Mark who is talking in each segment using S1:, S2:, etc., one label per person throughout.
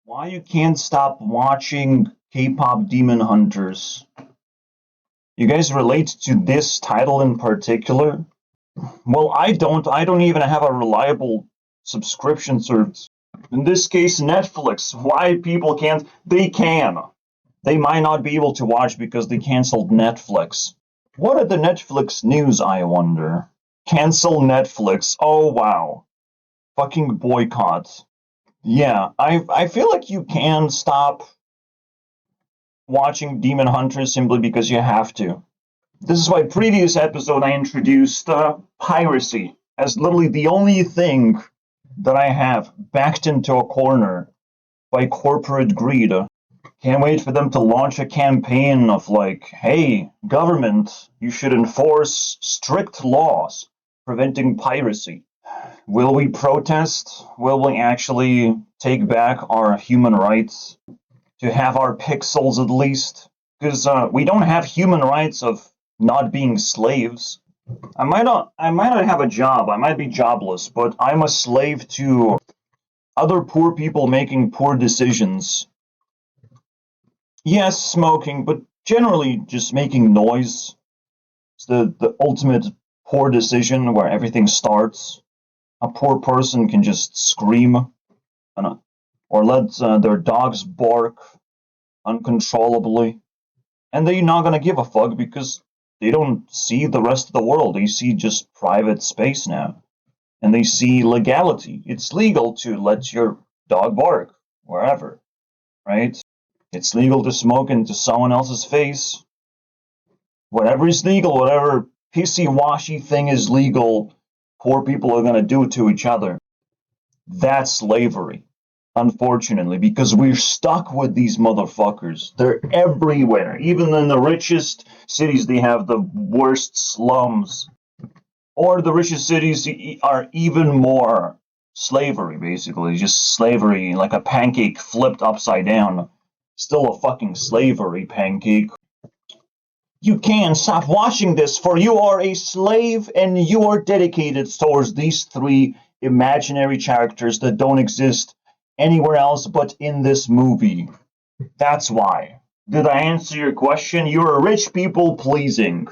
S1: Why you can't stop watching K-pop Demon Hunters? You guys relate to this title in particular? Well, I don't. I don't even have a reliable subscription service. In this case, Netflix. Why people can't? They can. They might not be able to watch because they canceled Netflix. What are the Netflix news, I wonder? Cancel Netflix. Oh, wow. Fucking boycott. Yeah, I feel like you can stop watching Demon Hunters simply because you have to. This is why previous episode I introduced piracy as literally the only thing that I have backed into a corner by corporate greed. Can't wait for them to launch a campaign of like, hey, government, you should enforce strict laws preventing piracy. Will we protest? Will we actually take back our human rights? To have our pixels at least? Because we don't have human rights of not being slaves. I might not have a job, I might be jobless, but I'm a slave to other poor people making poor decisions. Yes, smoking, but generally just making noise. It's the ultimate poor decision where everything starts. A poor person can just scream or let their dogs bark uncontrollably, and they're not gonna give a fuck because they don't see the rest of the world. They see just private space now, and they see legality. It's legal to let your dog bark wherever, right? It's legal to smoke into someone else's face. Whatever is legal, whatever pissy-washy thing is legal, poor people are gonna do to each other. That's slavery, unfortunately, because we're stuck with these motherfuckers. They're everywhere. Even in the richest cities, they have the worst slums. Or the richest cities are even more slavery, basically. Just slavery, like a pancake flipped upside down. Still a fucking slavery pancake. You can't stop watching this, for you are a slave and you are dedicated towards these three imaginary characters that don't exist anywhere else but in this movie. That's why. Did I answer your question? You're rich people pleasing.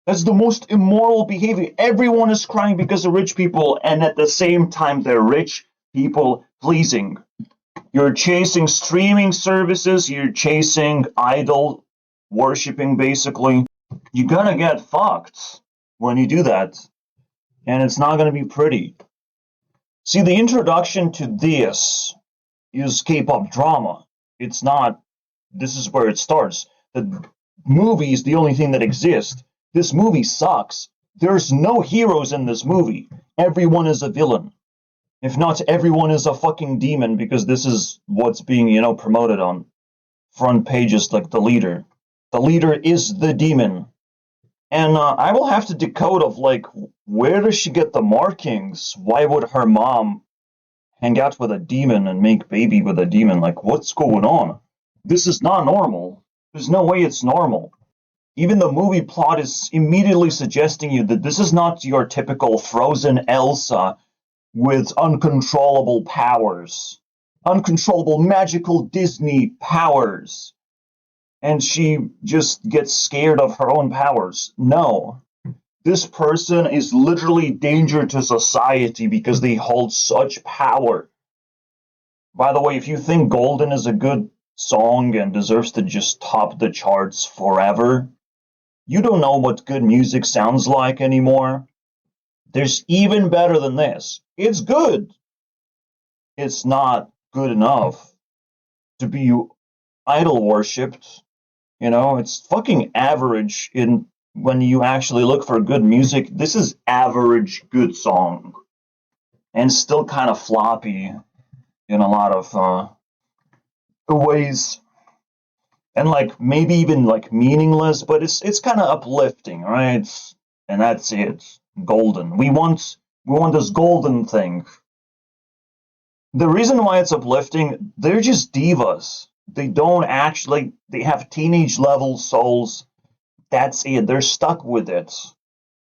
S1: That's the most immoral behavior. Everyone is crying because of rich people, and at the same time, they're rich people pleasing. You're chasing streaming services, you're chasing idol worshipping, basically. You're gonna get fucked when you do that, and it's not gonna be pretty. See, the introduction to this is K-pop drama. It's not, this is where it starts. The movie is the only thing that exists. This movie sucks. There's no heroes in this movie. Everyone is a villain. If not, everyone is a fucking demon, because this is what's being, promoted on front pages, like the leader. The leader is the demon. And I will have to decode of, like, where does she get the markings? Why would her mom hang out with a demon and make baby with a demon? Like, what's going on? This is not normal. There's no way it's normal. Even the movie plot is immediately suggesting you that this is not your typical frozen Elsa with uncontrollable powers. Uncontrollable magical Disney powers. And she just gets scared of her own powers. No. This person is literally danger to society because they hold such power. By the way, if you think Golden is a good song and deserves to just top the charts forever, you don't know what good music sounds like anymore. There's even better than this. It's good. It's not good enough to be idol worshipped. It's fucking average when you actually look for good music. This is average good song. And still kind of floppy in a lot of ways. And like maybe even like meaningless, but it's kind of uplifting, right? And that's it. Golden. We want this golden thing. The reason why it's uplifting, they're just divas. They don't actually, they have teenage level souls. That's it. They're stuck with it.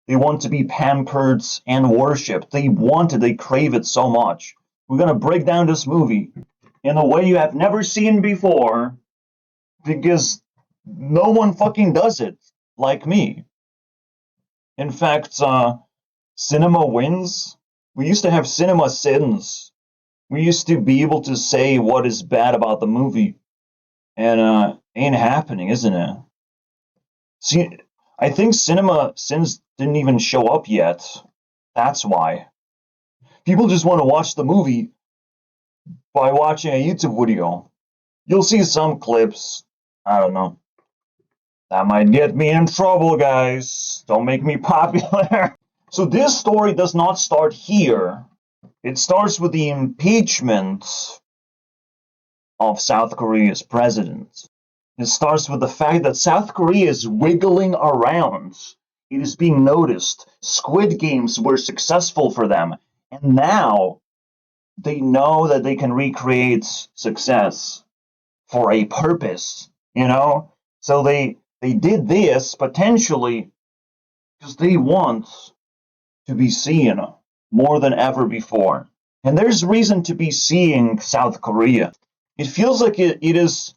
S1: They want to be pampered and worshipped. They want it. They crave it so much. We're going to break down this movie in a way you have never seen before, because no one fucking does it like me. In fact, cinema wins. We used to have cinema sins. We used to be able to say what is bad about the movie, and ain't happening, isn't it? See, I think cinema sins didn't even show up yet. That's why. People just want to watch the movie by watching a YouTube video. You'll see some clips. I don't know. That might get me in trouble, guys. Don't make me popular. So this story does not start here. It starts with the impeachment of South Korea's president. It starts with the fact that South Korea is wiggling around. It is being noticed. Squid Games were successful for them. And now they know that they can recreate success for a purpose, you know? So they did this potentially because they want to be seen more than ever before. And there's reason to be seeing South Korea. It feels like it is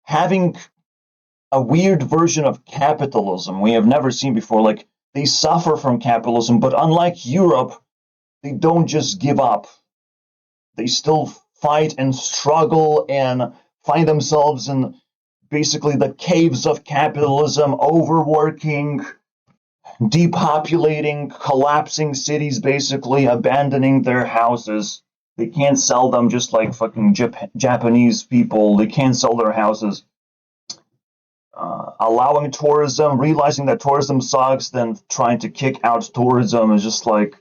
S1: having a weird version of capitalism we have never seen before. Like, they suffer from capitalism, but unlike Europe, they don't just give up. They still fight and struggle and find themselves in basically the caves of capitalism, overworking, depopulating, collapsing cities, basically abandoning their houses. They can't sell them just like fucking Japanese people. They can't sell their houses. Allowing tourism, realizing that tourism sucks, then trying to kick out tourism is just like,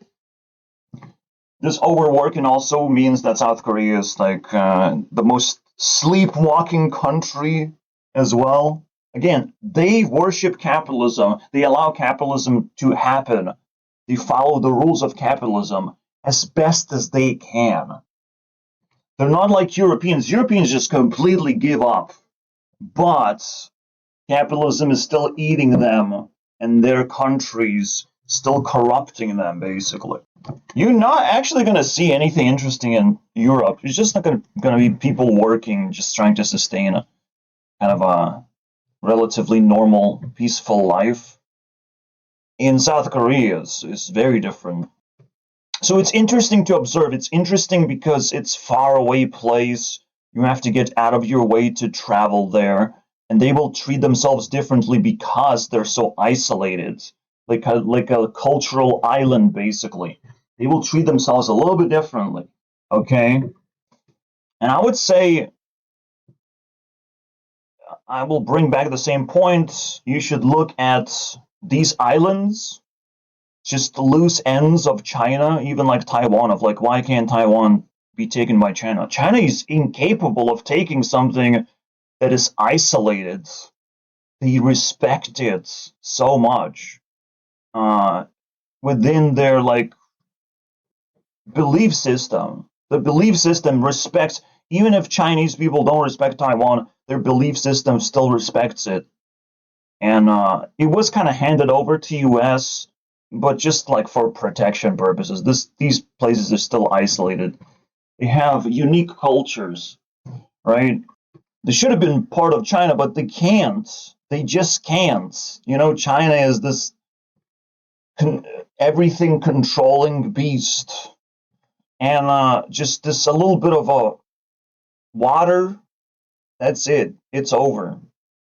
S1: this overworking also means that South Korea is like the most sleepwalking country as well. Again, they worship capitalism. They allow capitalism to happen. They follow the rules of capitalism as best as they can. They're not like Europeans. Europeans just completely give up. But capitalism is still eating them, and their countries still corrupting them, basically. You're not actually going to see anything interesting in Europe. It's just not going to be people working, just trying to sustain a kind of a relatively normal, peaceful life. In South Korea, is very different. So it's interesting to observe. It's interesting because it's far away place. You have to get out of your way to travel there, and they will treat themselves differently because they're so isolated, like a cultural island, basically. They will treat themselves a little bit differently, okay? And I would say, I will bring back the same point. You should look at these islands, just loose ends of China, even like Taiwan, of like, why can't Taiwan be taken by China? China is incapable of taking something that is isolated. They respect it so much within their like belief system. The belief system respects, even if Chinese people don't respect Taiwan, their belief system still respects it. And it was kind of handed over to US, but just like for protection purposes. These places are still isolated. They have unique cultures, right? They should have been part of China, but they can't. They just can't. You know, China is this everything controlling beast. And just this a little bit of a water, that's it. It's over.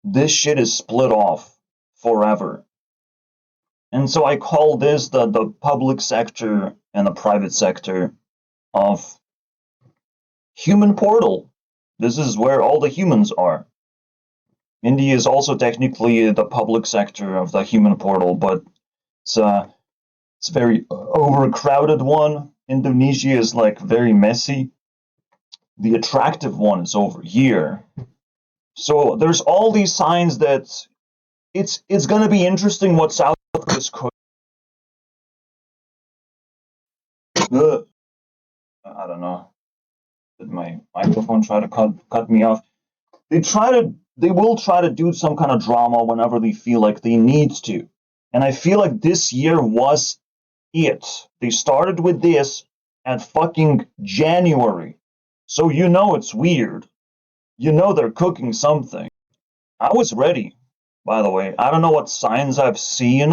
S1: This shit is split off forever. And so I call this the public sector and the private sector of human portal. This is where all the humans are. India is also technically the public sector of the human portal, but it's a very overcrowded one. Indonesia is like very messy. The attractive one is over here. So there's all these signs that it's going to be interesting what South Korea's I don't know. Did my microphone try to cut me off? They will try to do some kind of drama whenever they feel like they need to. And I feel like this year was it. They started with this at fucking January. So you know it's weird. You know they're cooking something. I was ready, by the way. I don't know what signs I've seen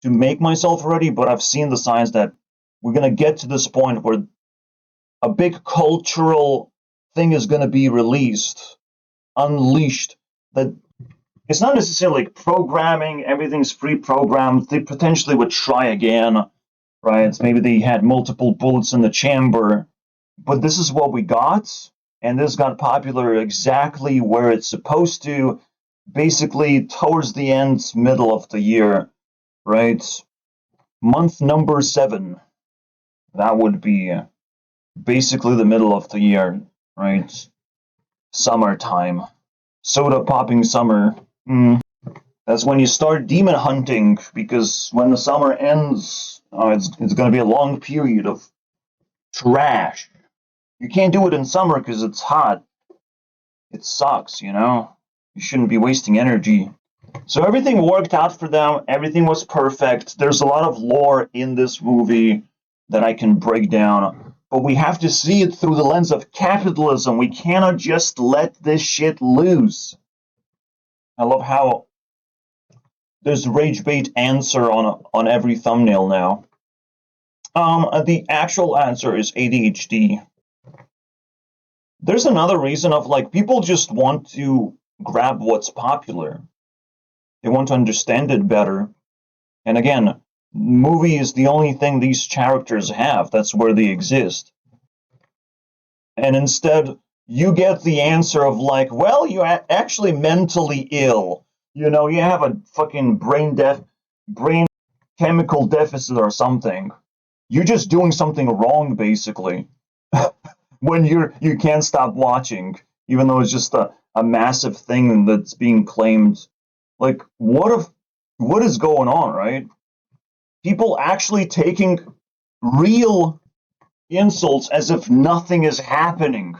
S1: to make myself ready, but I've seen the signs that we're gonna get to this point where a big cultural thing is gonna be released, unleashed. That it's not necessarily like programming, everything's pre-programmed. They potentially would try again, right? Maybe they had multiple bullets in the chamber, but this is what we got, and this got popular exactly where it's supposed to, basically towards the end, middle of the year, right? Month number 7, that would be basically the middle of the year, right? Summertime. Soda popping summer. That's when you start demon hunting, because when the summer ends, it's going to be a long period of trash. You can't do it in summer because it's hot. It sucks, you know? You shouldn't be wasting energy. So everything worked out for them. Everything was perfect. There's a lot of lore in this movie that I can break down. But we have to see it through the lens of capitalism. We cannot just let this shit loose. I love how there's rage bait answer on every thumbnail now. The actual answer is ADHD. There's another reason of like people just want to grab what's popular. They want to understand it better. And again, movie is the only thing these characters have. That's where they exist. And instead, you get the answer of like, well, you're actually mentally ill. You know, you have a fucking brain chemical deficit or something. You're just doing something wrong, basically. When you can't stop watching, even though it's just a massive thing that's being claimed. Like, what is going on, right? People actually taking real insults as if nothing is happening.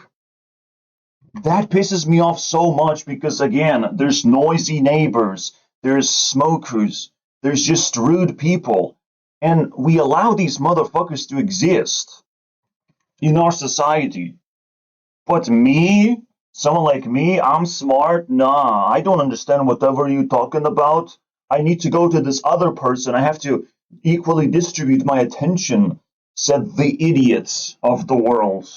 S1: That pisses me off so much because, again, there's noisy neighbors, there's smokers, there's just rude people, and we allow these motherfuckers to exist in our society. But me, someone like me, I'm smart. Nah, I don't understand whatever you're talking about. I need to go to this other person. I have to equally distribute my attention, said the idiots of the world,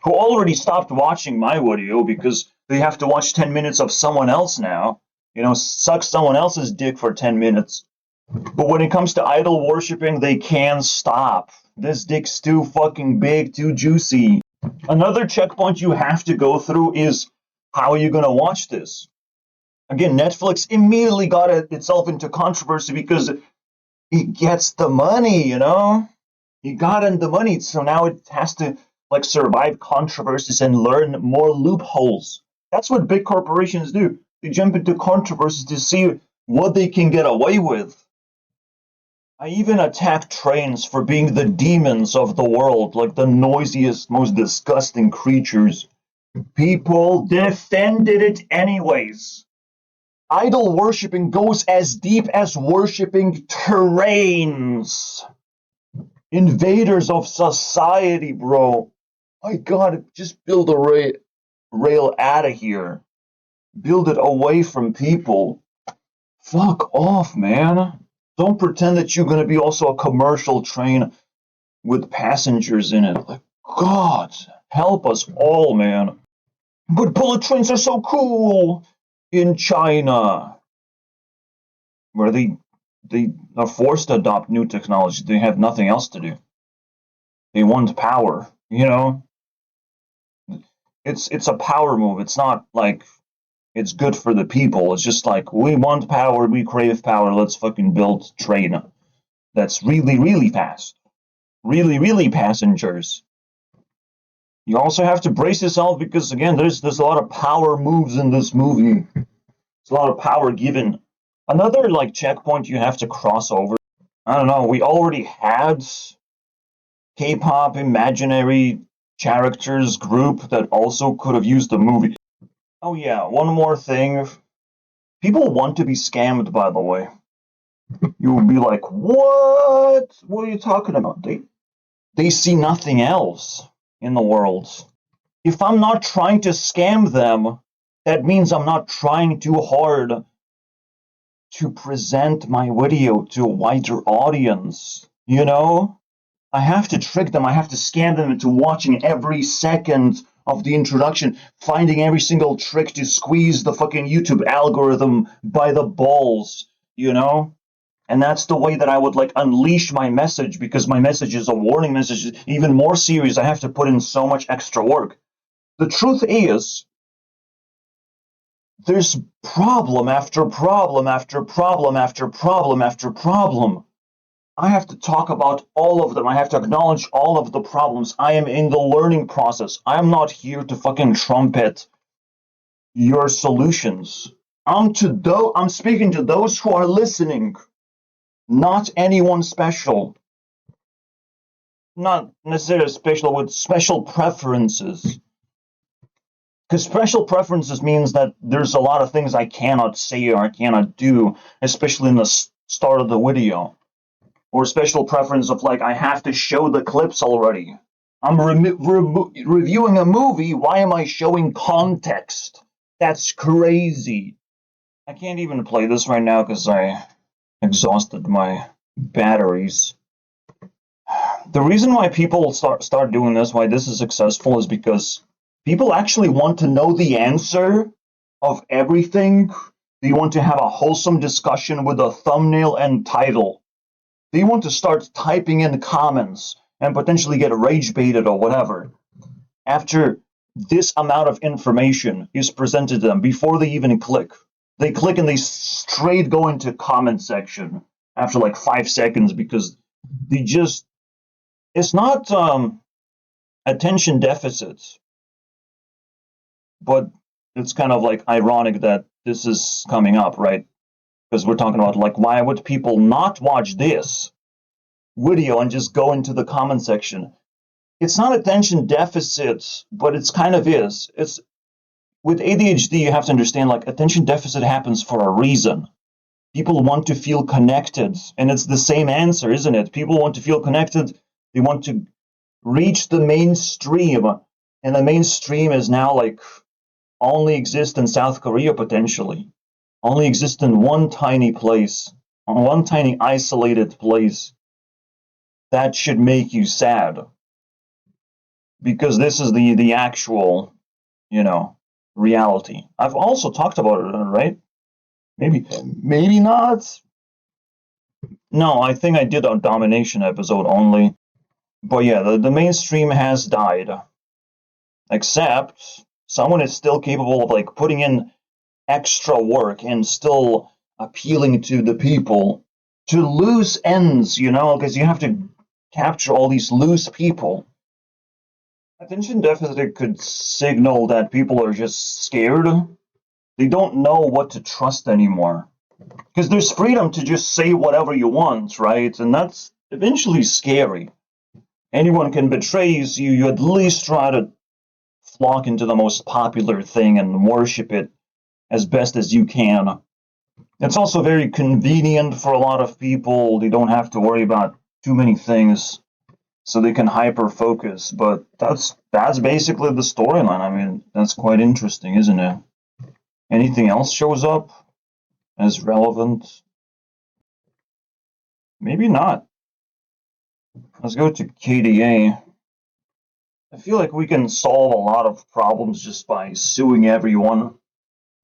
S1: who already stopped watching my video because they have to watch 10 minutes of someone else now. You know, suck someone else's dick for 10 minutes. But when it comes to idol worshipping, they can't stop. This dick's too fucking big, too juicy. Another checkpoint you have to go through is how are you going to watch this? Again, Netflix immediately got itself into controversy because it gets the money, you know? It got in the money, so now it has to like survive controversies and learn more loopholes. That's what big corporations do. They jump into controversies to see what they can get away with. I even attack trains for being the demons of the world, like the noisiest, most disgusting creatures. People defended it anyways. Idol worshipping goes as deep as worshipping trains. Invaders of society, bro. My god, just build a rail out of here. Build it away from people. Fuck off, man. Don't pretend that you're going to be also a commercial train with passengers in it. Like, God, help us all, man. But bullet trains are so cool in China, where they are forced to adopt new technology. They have nothing else to do. They want power, you know? It's a power move. It's not like it's good for the people. It's just like, we want power, we crave power, let's fucking build train that's really, really fast. Really, really passengers. You also have to brace yourself because, again, there's a lot of power moves in this movie. There's a lot of power given. Another, like, checkpoint you have to cross over. I don't know, we already had K-pop imaginary characters group that also could have used the movie. Oh yeah, one more thing. People want to be scammed, by the way. You will be like, what? What are you talking about? They see nothing else in the world. If I'm not trying to scam them, that means I'm not trying too hard to present my video to a wider audience, you know? I have to trick them, I have to scam them into watching every second of the introduction, finding every single trick to squeeze the fucking YouTube algorithm by the balls, you know? And that's the way that I would like unleash my message, because my message is a warning message, even more serious. I have to put in so much extra work. The truth is, there's problem after problem after problem after problem after problem. I have to talk about all of them. I have to acknowledge all of the problems. I am in the learning process. I'm not here to fucking trumpet your solutions. I'm speaking to those who are listening, not anyone special. Not necessarily special with special preferences. Because special preferences means that there's a lot of things I cannot say or I cannot do, especially in the start of the video. Or special preference of like, I have to show the clips already. I'm reviewing a movie, why am I showing context? That's crazy. I can't even play this right now because I exhausted my batteries. The reason why people start doing this, why this is successful, is because people actually want to know the answer of everything. They want to have a wholesome discussion with a thumbnail and title. They want to start typing in comments and potentially get rage baited or whatever after this amount of information is presented to them before they even click. They click and they straight go into comment section after like 5 seconds because they just, it's not attention deficits, but it's kind of like ironic that this is coming up, right? Because we're talking about like, why would people not watch this video and just go into the comment section? It's not attention deficits, but it's kind of is. It's with ADHD, you have to understand like attention deficit happens for a reason. People want to feel connected, and it's the same answer, isn't it? People want to feel connected. They want to reach the mainstream, and the mainstream is now like only exist in South Korea potentially. Only exist in one tiny place, on one tiny isolated place. That should make you sad. Because this is the actual, you know, reality. I've also talked about it, right? Maybe not. No, I think I did a domination episode only. But yeah, the mainstream has died. Except someone is still capable of like putting in extra work and still appealing to the people to loose ends, you know, because you have to capture all these loose people. Attention deficit could signal that people are just scared. They don't know what to trust anymore. Because there's freedom to just say whatever you want, right? And that's eventually scary. Anyone can betray you, so you at least try to flock into the most popular thing and worship it as best as you can. It's also very convenient for a lot of people. They don't have to worry about too many things, so they can hyper focus. But that's basically the storyline. I mean, that's quite interesting, isn't it? Anything else shows up as relevant? Maybe not. Let's go to KDA. I feel like we can solve a lot of problems just by suing everyone,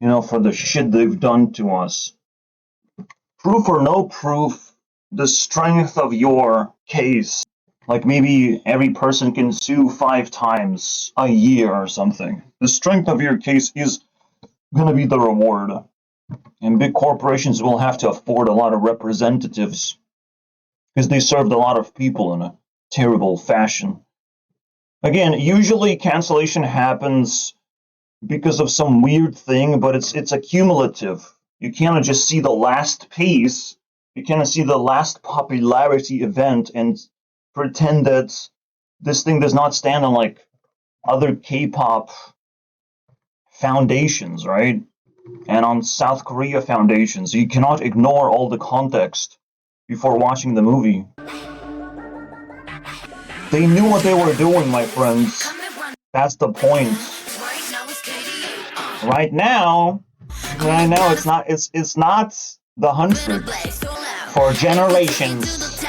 S1: you know, for the shit they've done to us. Proof or no proof, the strength of your case, like maybe every person can sue 5 times a year or something. The strength of your case is going to be the reward. And big corporations will have to afford a lot of representatives because they served a lot of people in a terrible fashion. Again, usually cancellation happens because of some weird thing, but it's accumulative. You cannot just see the last piece. You cannot see the last popularity event and pretend that this thing does not stand on like other K-pop foundations, right? And on South Korea foundations. You cannot ignore all the context before watching the movie. They knew what they were doing, my friends. That's the point. Right now, it's not the HUNTRIX for generations.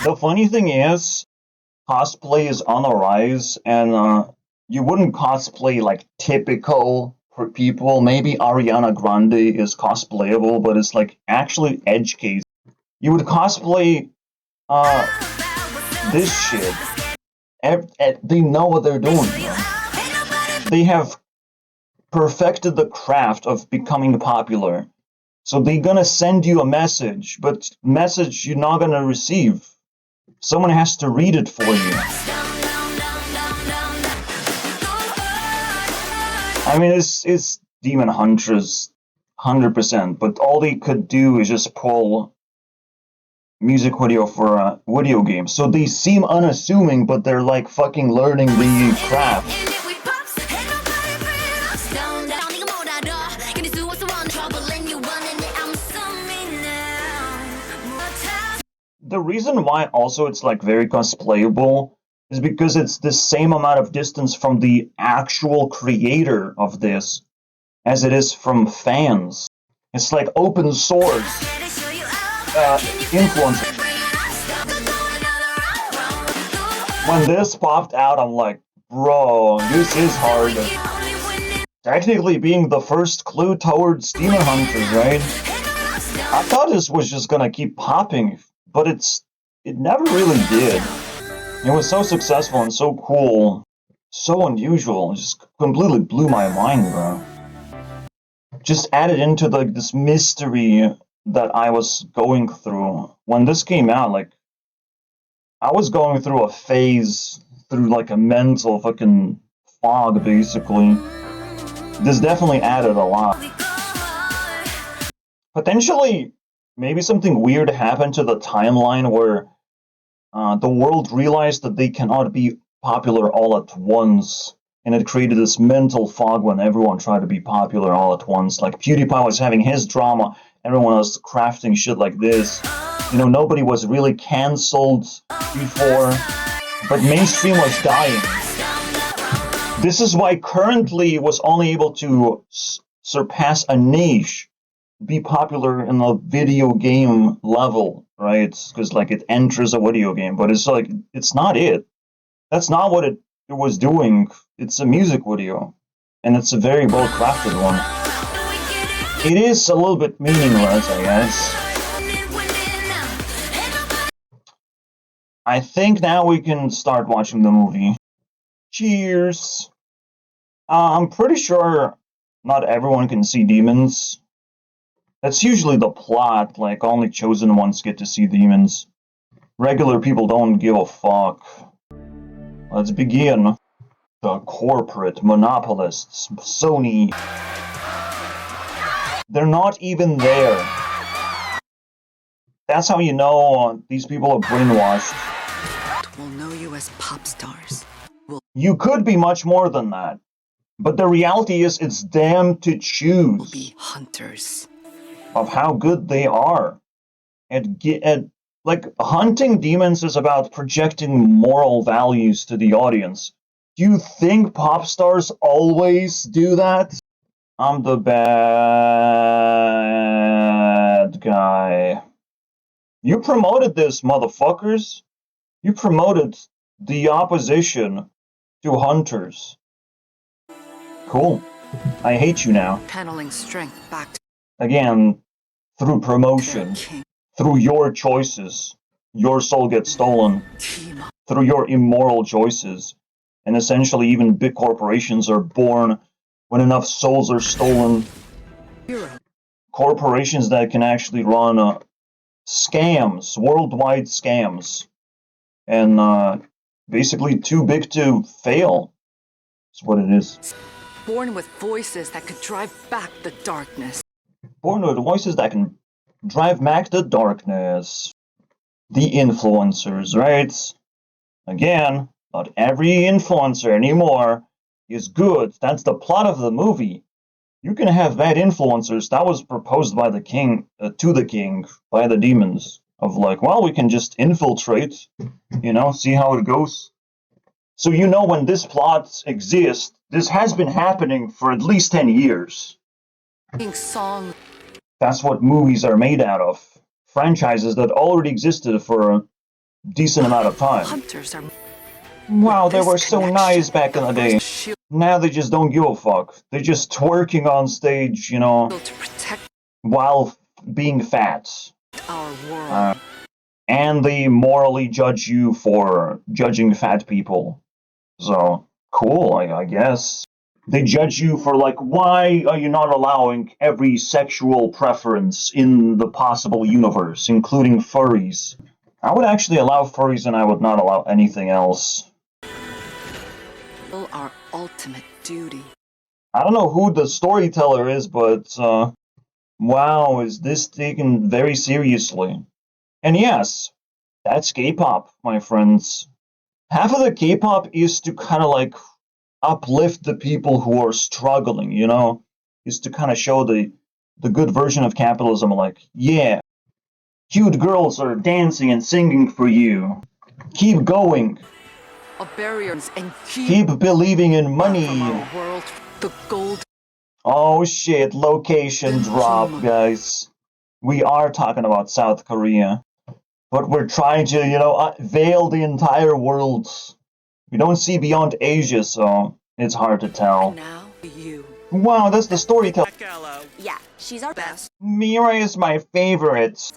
S1: The funny thing is, cosplay is on the rise, and you wouldn't cosplay like typical for people. Maybe Ariana Grande is cosplayable, but it's like actually edge case. You would cosplay this shit. They know what they're doing. They have perfected the craft of becoming popular. So they're gonna send you a message, but message you're not gonna receive. Someone has to read it for you. I mean, it's Demon Huntress, 100%, but all they could do is just pull music video for a video game. So they seem unassuming, but they're like fucking learning the craft. The reason why also it's like very cosplayable is because it's the same amount of distance from the actual creator of this as it is from fans. It's like open source influence. When this popped out, I'm like, bro, this is hard. Technically being the first clue towards Demon Hunters, right? I thought this was just gonna keep popping, but it never really did. It was so successful and so cool, so unusual. It just completely blew my mind, bro. Just added into this mystery that I was going through. When this came out, like, I was going through a phase, through like a mental fucking fog, basically. This definitely added a lot. Potentially, maybe something weird happened to the timeline where the world realized that they cannot be popular all at once, and it created this mental fog when everyone tried to be popular all at once. Like PewDiePie was having his drama, everyone else crafting shit like this. You know, nobody was really cancelled before, but mainstream was dying. This is why currently it was only able to surpass a niche, be popular in a video game level, right? Because like it enters a video game, but it's like it's not it. That's not what it was doing. It's a music video, and it's a very well crafted one. It is a little bit meaningless, I guess. I think now we can start watching the movie. Cheers. I'm pretty sure not everyone can see demons. That's usually the plot, like only chosen ones get to see demons. Regular people don't give a fuck. Let's begin. The corporate monopolists, Sony. They're not even there. That's how you know these people are brainwashed.
S2: We'll know you as pop stars.
S1: You could be much more than that. But the reality is it's them to choose.
S2: We'll be hunters.
S1: Of how good they are. Like, hunting demons is about projecting moral values to the audience. Do you think pop stars always do that? I'm the bad guy. You promoted this, motherfuckers. You promoted the opposition to hunters. Cool. I hate you now.
S2: Channeling strength back to
S1: again, through promotion, through your choices, your soul gets stolen, through your immoral choices, and essentially even big corporations are born when enough souls are stolen. Corporations that can actually run scams, worldwide scams, and basically too big to fail. That's what it is.
S2: Born with voices that could drive back the darkness.
S1: Born with voices that can drive back the darkness. The influencers, right? Again, not every influencer anymore is good. That's the plot of the movie. You can have bad influencers. That was proposed by the king, to the king, by the demons. of like, well, we can just infiltrate, see how it goes. So when this plot exists, this has been happening for at least 10 years.
S2: Song.
S1: That's what movies are made out of. Franchises that already existed for a decent amount of time.
S2: Hunters are.
S1: Wow, they were so nice back in the day. Now they just don't give a fuck. They're just twerking on stage,
S2: To protect
S1: while being fat.
S2: our world.
S1: And they morally judge you for judging fat people. So, cool, I guess. They judge you for, like, why are you not allowing every sexual preference in the possible universe, including furries? I would actually allow furries and I would not allow anything else.
S2: Our ultimate duty.
S1: I don't know who the storyteller is, but, wow, is this taken very seriously? And yes, that's K-pop, my friends. Half of the K-pop is to kind of like uplift the people who are struggling, is to kind of show the good version of capitalism, like, yeah, cute girls are dancing and singing for you. Keep going.
S2: A barriers and
S1: Keep believing in money.
S2: From our world, the gold.
S1: Oh shit, location drop, guys. We are talking about South Korea. But we're trying to, veil the entire world. We don't see beyond Asia, so it's hard to tell.
S2: Now you.
S1: Wow, that's the storyteller.
S3: Yeah, she's our best.
S1: Mira is my favorite.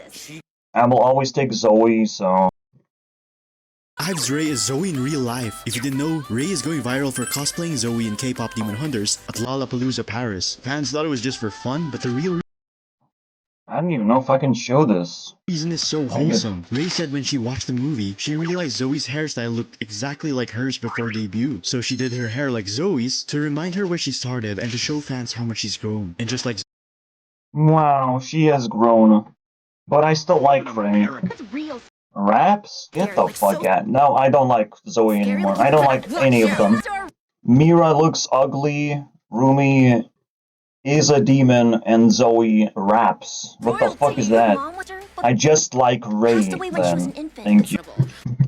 S1: I will always take Zoe, so...
S4: Ives Ray is Zoe in real life. If you didn't know, Ray is going viral for cosplaying Zoe in K-pop Demon Hunters at Lollapalooza, Paris. Fans thought it was just for fun, but the real
S1: I don't even know if I can show this.
S4: reason is so wholesome. Ray said when she watched the movie, she realized Zoe's hairstyle looked exactly like hers before debut. So she did her hair like Zoe's to remind her where she started and to show fans how much she's grown. And just like
S1: Wow, she has grown. But I still like Ray.
S3: That's real.
S1: Raps? Get the fuck out. No, I don't like Zoe anymore. I don't like any of them.
S3: Star-
S1: Mira looks ugly. Rumi is a demon, and Zoe raps. What the fuck is that?
S3: Mom with her, but
S1: I just like Ray,
S3: passed away when she was an
S1: then.
S3: infant.
S1: Thank you.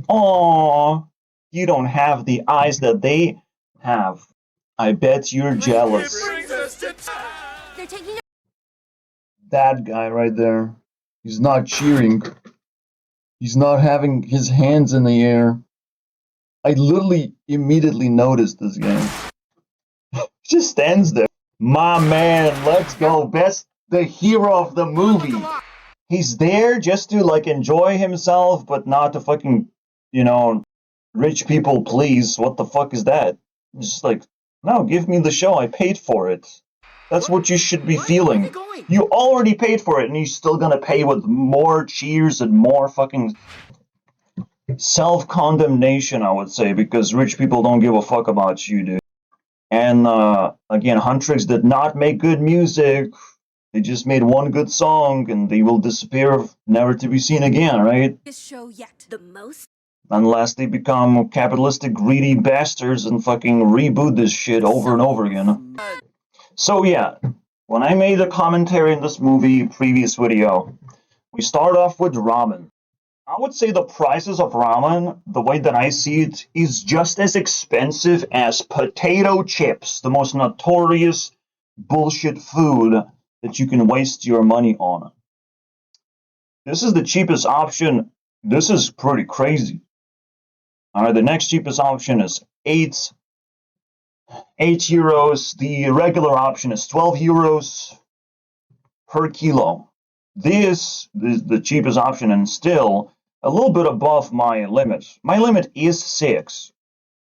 S1: Aww, you don't have the eyes that they have. I bet you're jealous.
S3: They're taking it.
S1: That guy right there. He's not cheering. He's not having his hands in the air. I literally immediately noticed this guy. He just stands there. My man, let's go. The hero of the movie. He's there just to, like, enjoy himself, but not to fucking, rich people please. What the fuck is that? Just like, no, give me the show. I paid for it. That's what you should be feeling. You already paid for it, and you're still gonna pay with more cheers and more fucking self-condemnation, I would say, because rich people don't give a fuck about you, dude. And, again, HUNTRIX did not make good music. They just made one good song, and they will disappear, never to be seen again, right?
S3: This show yet. The most.
S1: Unless they become capitalistic, greedy bastards and fucking reboot this shit over and over again. So yeah, when I made a commentary in this movie previous video, we start off with ramen. I would say the prices of ramen, the way that I see it, is just as expensive as potato chips, the most notorious bullshit food that you can waste your money on. This is the cheapest option. This is pretty crazy. Alright, the next cheapest option is 8 euros. The regular option is 12 euros per kilo. This is the cheapest option and still a little bit above my limit. My limit is 6.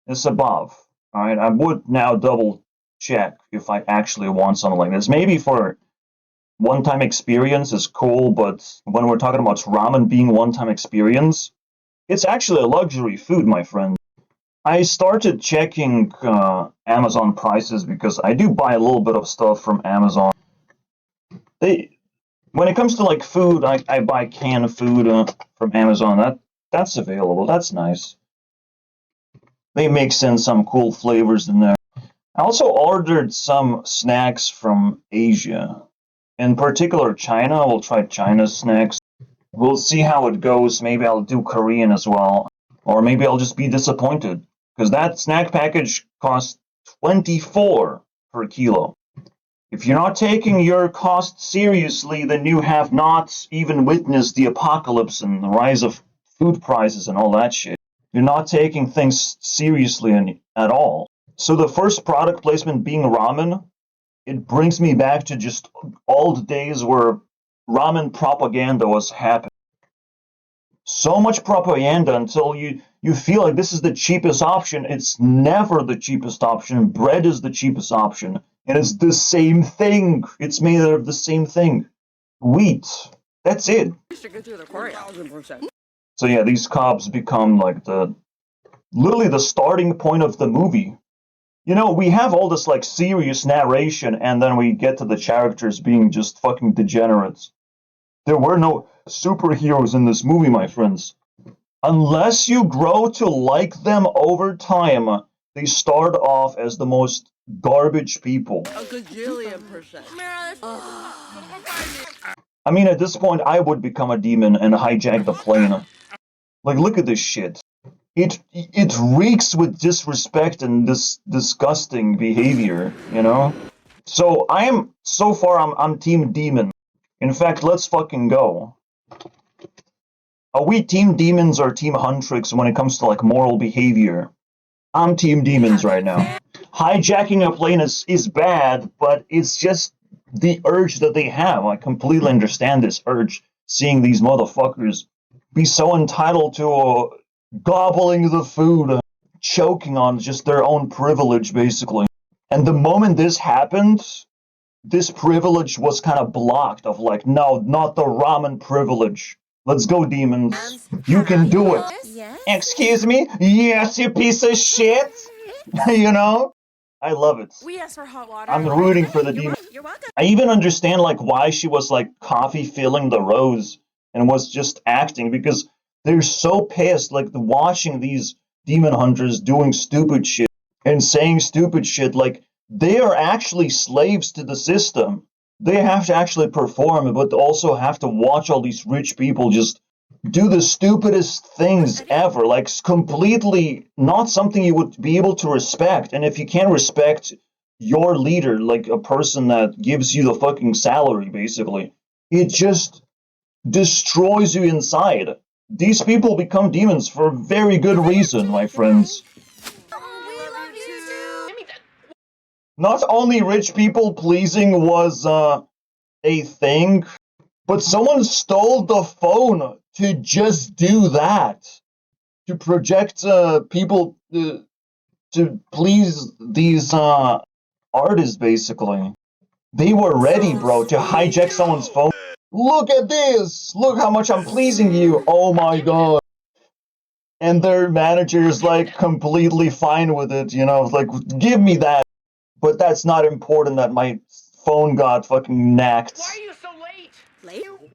S1: It's above. Alright, I would now double check if I actually want something like this. Maybe for one-time experience is cool, but when we're talking about ramen being one-time experience, it's actually a luxury food, my friend. I started checking Amazon prices because I do buy a little bit of stuff from Amazon. When it comes to like food, I buy canned food from Amazon. That's available. That's nice. They mix in some cool flavors in there. I also ordered some snacks from Asia. In particular, China. I will try China's snacks. We'll see how it goes. Maybe I'll do Korean as well. Or maybe I'll just be disappointed. Because that snack package costs 24 per kilo. If you're not taking your costs seriously, then you have not even witnessed the apocalypse and the rise of food prices and all that shit. You're not taking things seriously at all. So the first product placement being ramen, it brings me back to just old days where ramen propaganda was happening. So much propaganda until you feel like this is the cheapest option. It's never the cheapest option. Bread is the cheapest option. And it's the same thing. It's made out of the same thing. Wheat. That's it. So yeah, these cops become like literally the starting point of the movie. You know, we have all this like serious narration, and then we get to the characters being just fucking degenerates. There were no superheroes in this movie, my friends. Unless you grow to like them over time, they start off as the most garbage people.
S2: A gajillion %.
S1: I mean, at this point, I would become a demon and hijack the plane. Like, look at this shit. It reeks with disrespect and this disgusting behavior, you know? So so far I'm team demon. In fact, let's fucking go. Are we team demons or team HUNTRIX when it comes to like moral behavior? I'm team demons right now. Hijacking a plane is bad, but it's just the urge that they have. I completely understand this urge, seeing these motherfuckers be so entitled to gobbling the food, choking on just their own privilege, basically. And the moment this happened, this privilege was kind of blocked of like, no, not the ramen privilege. Let's go, demons. You can do it.
S3: Yes?
S1: Excuse me? Yes, you piece of shit. You know? I love it.
S3: We asked for hot water.
S1: I'm rooting for the demon.
S3: You're welcome.
S1: I even understand like why she was like coffee filling the rose and was just acting, because they're so pissed like watching these demon hunters doing stupid shit and saying stupid shit. Like, they are actually slaves to the system. They have to actually perform, but also have to watch all these rich people just do the stupidest things ever. Like, completely not something you would be able to respect. And if you can't respect your leader, like a person that gives you the fucking salary, basically, it just destroys you inside. These people become demons for very good reason, my friends. Not only rich people pleasing was a thing, but someone stole the phone to just do that. To project people to please these artists, basically. They were ready, bro, to hijack someone's phone. Look at this! Look how much I'm pleasing you! Oh my god. And their manager is like completely fine with it, you know, like, give me that. But that's not important that my phone got fucking knacked.
S2: Why are you so late?
S3: Late?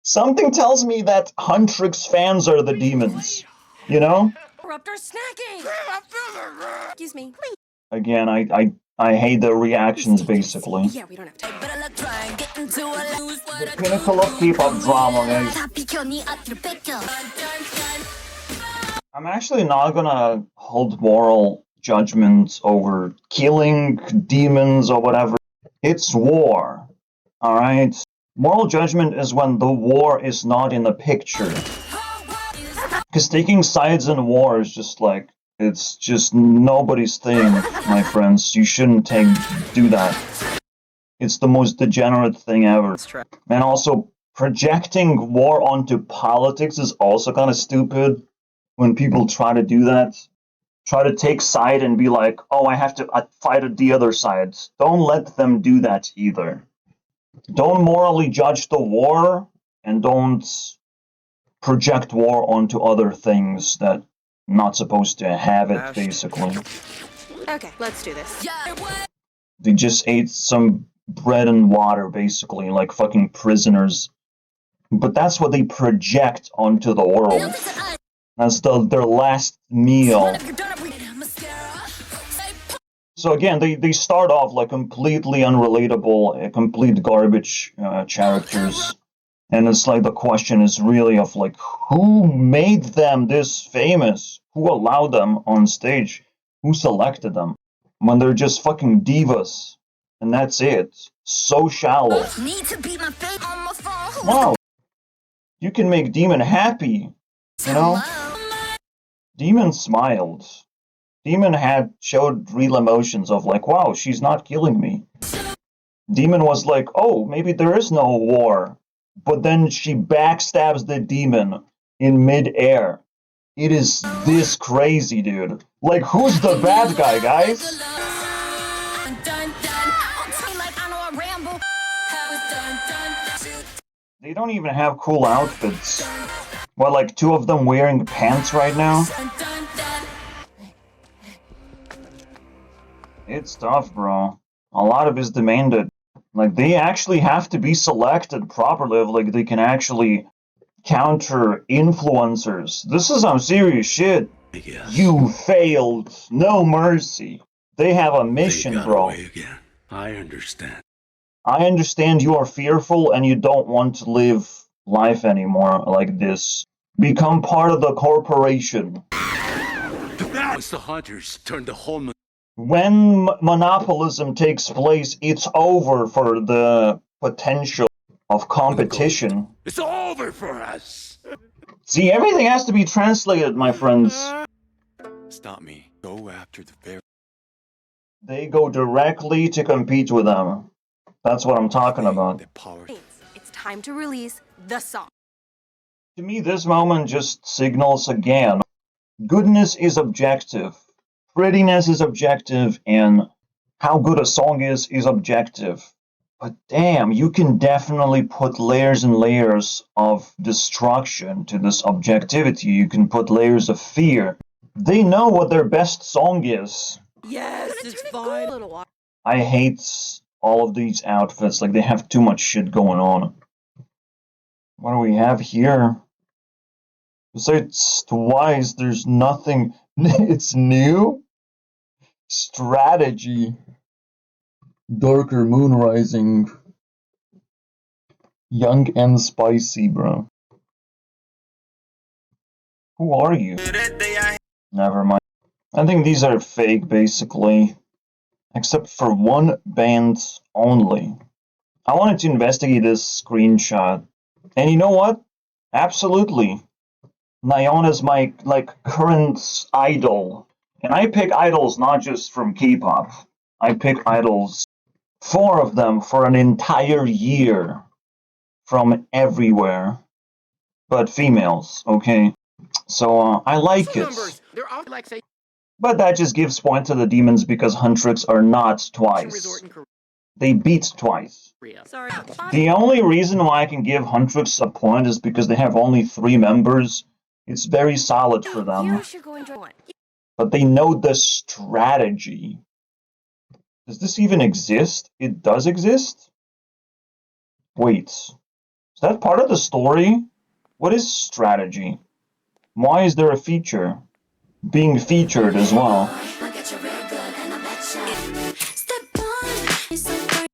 S1: Something tells me that HUNTRIX fans are the demons. You know?
S3: Interrupt our snacking! Excuse me. Please.
S1: Again, I hate their reactions, basically.
S3: Yeah, we don't have time.
S1: The pinnacle of Kpop drama, guys. I'm actually not gonna hold moral judgments over killing demons or whatever. It's war, alright? Moral judgment is when the war is not in the picture. Because taking sides in war is just like, it's just nobody's thing, my friends. You shouldn't do that. It's the most degenerate thing ever. And also, projecting war onto politics is also kind of stupid when people try to do that. Try to take side and be like, oh, I have to fight the other side. Don't let them do that either. Don't morally judge the war, and don't project war onto other things that not supposed to have it, basically.
S3: Okay, let's do this.
S1: They just ate some bread and water, basically, like fucking prisoners. But that's what they project onto the world. That's their last meal. So again, they start off like completely unrelatable, complete garbage characters. And it's like the question is really of like, who made them this famous? Who allowed them on stage? Who selected them? When they're just fucking divas. And that's it. So shallow.
S3: Need to beat my face on my phone.
S1: Wow. You can make Demon happy. You know? Demon smiled. Demon showed real emotions of like, wow, she's not killing me. Demon was like, oh, maybe there is no war. But then she backstabs the demon in mid-air. It is this crazy, dude. Like, who's the bad guy, guys? They don't even have cool outfits. Well, like, two of them wearing pants right now? It's tough, bro. A lot of it's demanded. Like, they actually have to be selected properly. Like, they can actually counter influencers. This is some serious shit. You failed. No mercy. They have a mission, bro.
S5: I understand.
S1: I understand you are fearful and you don't want to live life anymore like this. Become part of the corporation.
S5: Once the hunters turn the whole...
S1: When monopolism takes place, it's over for the potential of competition.
S5: It's over for us!
S1: See, everything has to be translated, my friends.
S5: Stop me. Go after the bear.
S1: They go directly to compete with them. That's what I'm talking about.
S5: The power.
S3: It's time to release the song.
S1: To me, this moment just signals again. Goodness is objective. Prettiness is objective, and how good a song is objective. But damn, you can definitely put layers and layers of destruction to this objectivity. You can put layers of fear. They know what their best song is.
S2: Yes, it's fine.
S1: I hate all of these outfits. Like, they have too much shit going on. What do we have here? Besides twice, there's nothing. It's new? Strategy. Darker moon rising. Young and spicy, bro. Who are you? Never mind. I think these are fake, basically. Except for one band only. I wanted to investigate this screenshot. And you know what? Absolutely. Nayona's my, current idol. And I pick idols not just from K-pop. I pick idols, 4 of them for an entire year. From everywhere. But females, okay? So, I like it. But that just gives point to the demons because HUNTRIX are not twice. They beat twice.
S3: Sorry.
S1: The only reason why I can give HUNTRIX a point is because they have only 3 members. It's very solid for them.
S3: You should go enjoy one.
S1: But they know the strategy. Does this even exist? It does exist? Wait. Is that part of the story? What is strategy? Why is there a feature? Being featured as well.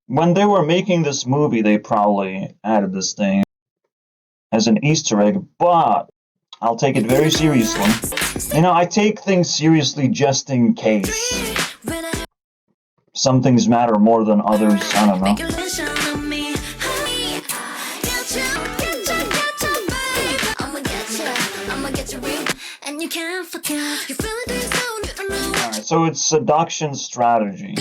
S1: When they were making this movie, they probably added this thing as an Easter egg, but I'll take it very seriously. You know, I take things seriously just in case. Some things matter more than others, I don't know. Alright, so it's seduction strategy.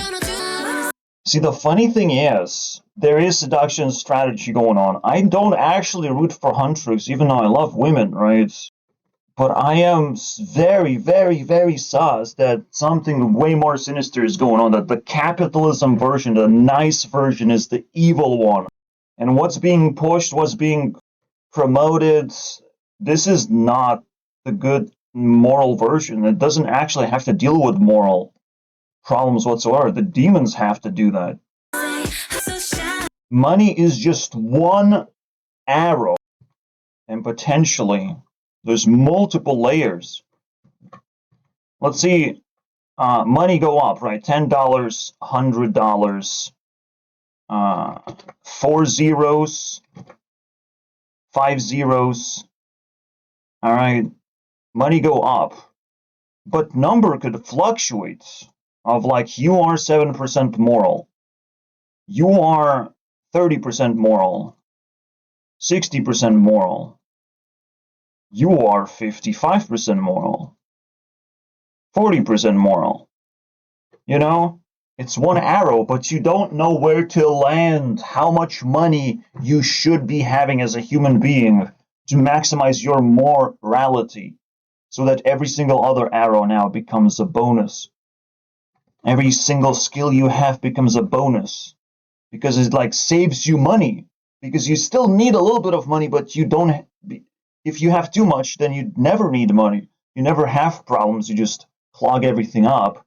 S1: See, the funny thing is, there is seduction strategy going on. I don't actually root for HUNTRIX, even though I love women, right? But I am very, very, very sus that something way more sinister is going on, that the capitalism version, the nice version, is the evil one. And what's being pushed, what's being promoted, this is not the good moral version. It doesn't actually have to deal with moral problems whatsoever. The demons have to do that. Money is just one arrow, and potentially there's multiple layers. Let's see, money go up, right? $10, $100, 4 zeros, 5 zeros. Alright, money go up. But number could fluctuate. Of like, you are 7% moral. You are 30% moral. 60% moral. You are 55% moral. 40% moral. You know? It's one arrow, but you don't know where to land, how much money you should be having as a human being to maximize your morality, so that every single other arrow now becomes a bonus. Every single skill you have becomes a bonus, because it like saves you money, because you still need a little bit of money, but you don't. If you have too much, then you never need money. You never have problems. You just clog everything up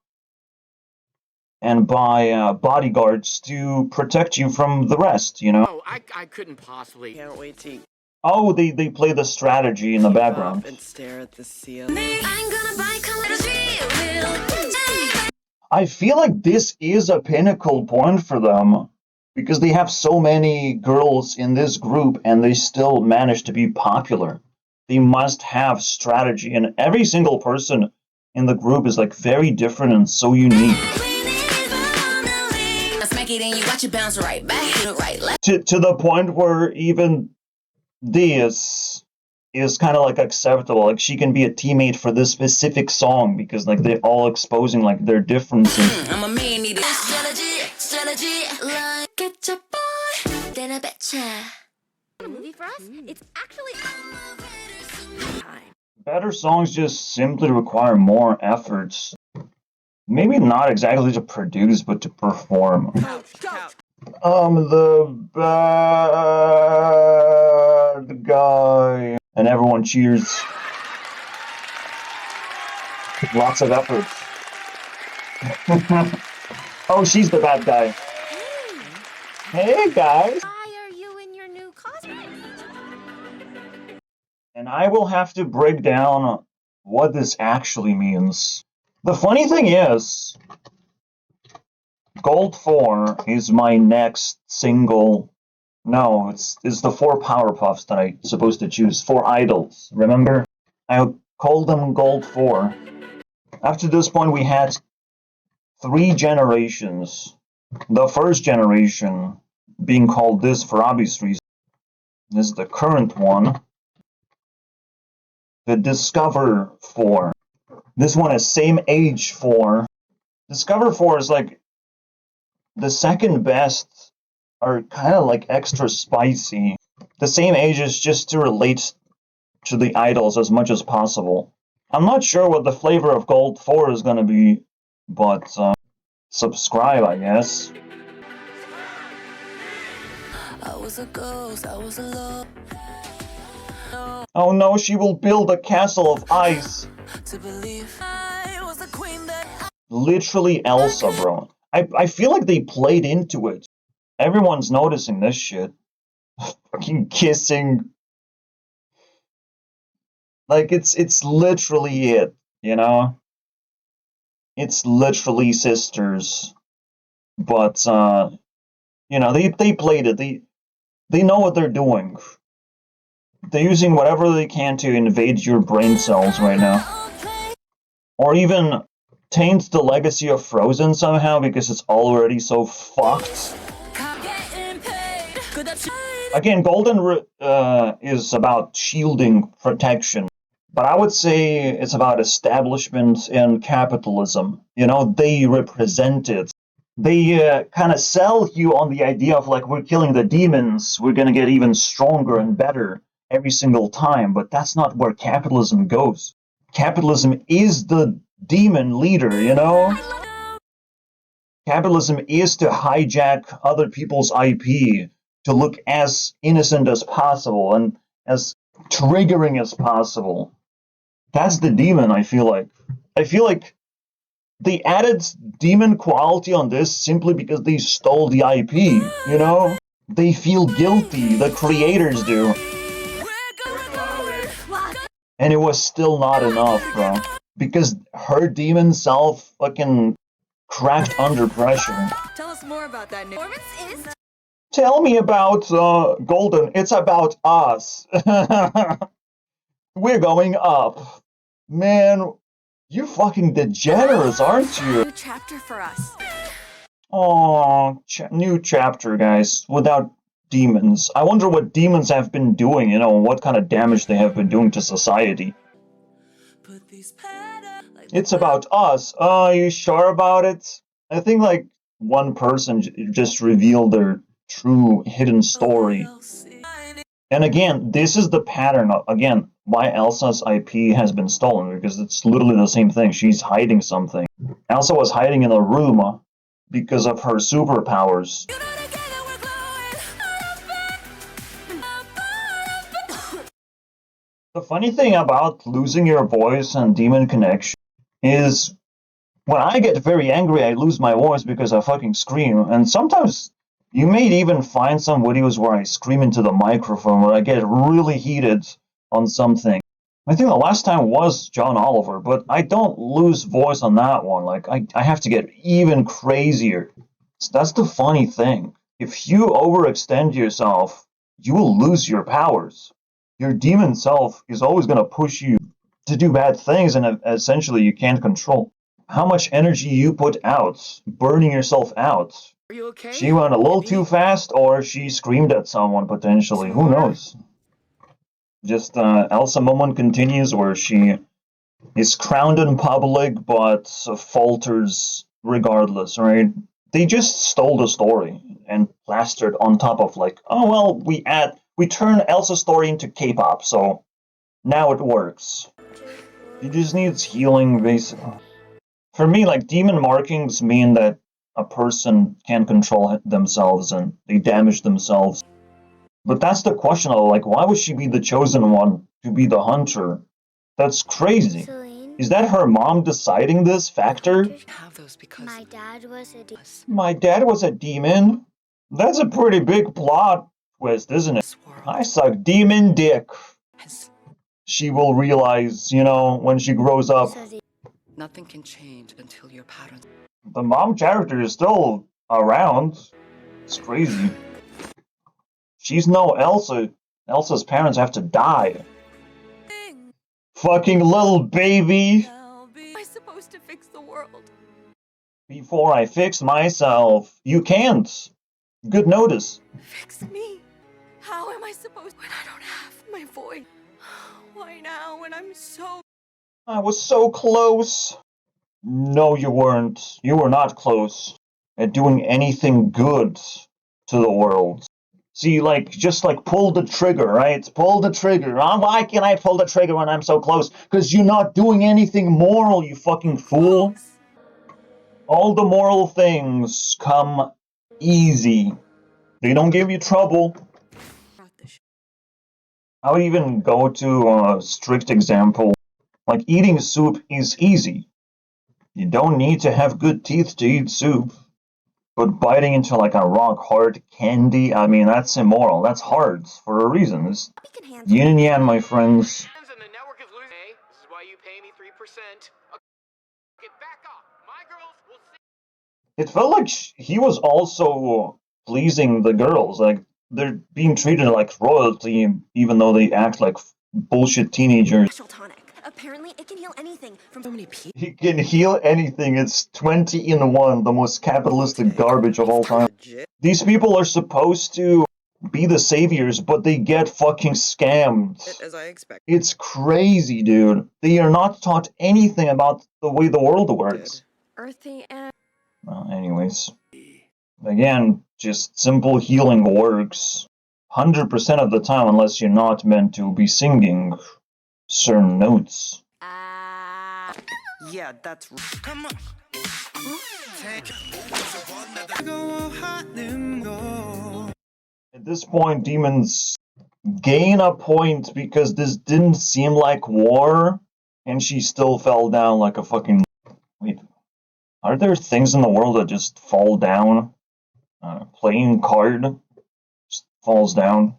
S1: and buy bodyguards to protect you from the rest, you know?
S6: Oh, I couldn't possibly. Can't wait to
S1: Oh, they play the strategy in the background.
S6: and stare at the ceiling.
S3: I'm gonna buy
S1: I feel like this is a pinnacle point for them, because they have so many girls in this group and they still manage to be popular. They must have strategy, and every single person in the group is like very different and so unique. To the point where even this is kind of like acceptable. Like, she can be a teammate for this specific song because like they're all exposing like their differences.
S3: I'm a man, need strategy, like get your boy, then I betcha. A movie for us? It's actually time.
S1: Better songs just simply require more efforts. Maybe not exactly to produce, but to perform. The bad guy. And everyone cheers. Lots of efforts. Oh, she's the bad guy. Hey, guys.
S3: Why are you in your new costume?
S1: And I will have to break down what this actually means. The funny thing is, Gold 4 is my next single. No, it's the 4 Powerpuffs that I'm supposed to choose. 4 idols, remember? I called them Gold 4. After this point, we had 3 generations. The first generation being called this for obvious reasons. This is the current one. The Discover 4. This one is same age 4. Discover 4 is like the second best, are kind of like extra spicy. The same age is just to relate to the idols as much as possible. I'm not sure what the flavor of Gold 4 is gonna be, but subscribe, I guess.
S3: I was a ghost, I was alone.
S1: Oh no, she will build a castle of ice.
S3: To believe I was the queen that
S1: Literally Elsa, bro. I feel like they played into it. Everyone's noticing this shit. Fucking kissing. Like, it's literally it, you know? It's literally sisters. But, you know, they played it. They know what they're doing. They're using whatever they can to invade your brain cells right now. Or even taint the legacy of Frozen somehow because it's already so fucked. Again, Golden is about shielding protection. But I would say it's about establishment and capitalism. You know, they represent it. They kind of sell you on the idea of like, we're killing the demons, we're gonna get even stronger and better every single time, but that's not where capitalism goes. Capitalism is the demon leader, you know? Capitalism is to hijack other people's IP, to look as innocent as possible and as triggering as possible. That's the demon, I feel like. I feel like they added demon quality on this simply because they stole the IP, you know? They feel guilty, the creators do. And it was still not enough, bro. Because her demon self fucking cracked under pressure.
S3: Tell us more about that new performance is
S1: Tell me about Golden. It's about us. We're going up. Man, you fucking degenerates, aren't you?
S3: New chapter for us.
S1: Oh, new chapter, guys, without demons. I wonder what demons have been doing, you know, what kind of damage they have been doing to society. It's about us. Are you sure about it? I think, like, one person just revealed their true hidden story. And again, this is the pattern of, again, why Elsa's IP has been stolen, because it's literally the same thing. She's hiding something. Elsa was hiding in a room because of her superpowers. The funny thing about losing your voice and Demon Connection is when I get very angry, I lose my voice because I fucking scream. And sometimes you may even find some videos where I scream into the microphone, where I get really heated on something. I think the last time was John Oliver, but I don't lose voice on that one. Like, I have to get even crazier. So that's the funny thing. If you overextend yourself, you will lose your powers. Your demon self is always going to push you to do bad things, and essentially you can't control how much energy you put out, burning yourself out.
S6: Are you okay?
S1: She went a little too fast, or she screamed at someone, potentially. Who knows? Just Elsa moment continues where she is crowned in public, but falters regardless, right? They just stole the story and plastered on top of, like, oh well, we turn Elsa's story into K-pop, so now it works. She just needs healing, basically. For me, like, demon markings mean that a person can't control themselves and they damage themselves. But that's the question, though, like, why would she be the chosen one to be the hunter? That's crazy.
S3: Celine,
S1: Is that her mom deciding this factor?
S2: Have those because
S3: my dad was a
S1: My dad was a demon? That's a pretty big plot twist, isn't it?
S2: this world
S1: I suck demon dick.
S2: has
S1: She will realize, you know, when she grows up.
S2: nothing can change until your patterns.
S1: The mom character is still around. It's crazy. She's no Elsa. Elsa's parents have to die. Fucking little baby.
S3: Am I supposed to fix the world?
S1: Before I fix myself. You can't. Good notice.
S3: Fix me? How am I supposed when I don't have my voice? Why now when I'm so
S1: I was so close. No, you weren't. You were not close at doing anything good to the world. See, like, just like pull the trigger, right? Pull the trigger. Oh, why can't I pull the trigger when I'm so close? Because you're not doing anything moral, you fucking fool. All the moral things come easy. They don't give you trouble. I would even go to a strict example. Like, eating soup is easy. You don't need to have good teeth to eat soup. But biting into, like, a rock-hard candy, I mean, that's immoral. That's hard for a reason. It's yin and yang, my friends.
S6: And the network is losing. Hey, this is why you pay me 3%. Get back up. My girls will see.
S1: It felt like he was also pleasing the girls. Like, they're being treated like royalty, even though they act like bullshit teenagers.
S3: special tonic. Apparently it can heal anything from
S2: So many people.
S1: He can heal anything. It's 20 in 1, the most capitalistic garbage of all time.
S6: Legit.
S1: These people are supposed to be the saviors, but they get fucking scammed.
S6: As I expected.
S1: It's crazy, dude. They are not taught anything about the way the world works.
S3: earthy and
S1: Well, anyways. Again, just simple healing works 100% of the time unless you're not meant to be singing certain notes.
S6: Yeah, that's. Come on.
S1: At this point, demons gain a point because this didn't seem like war, and she still fell down like a fucking... Wait, are there things in the world that just fall down? Playing card just falls down.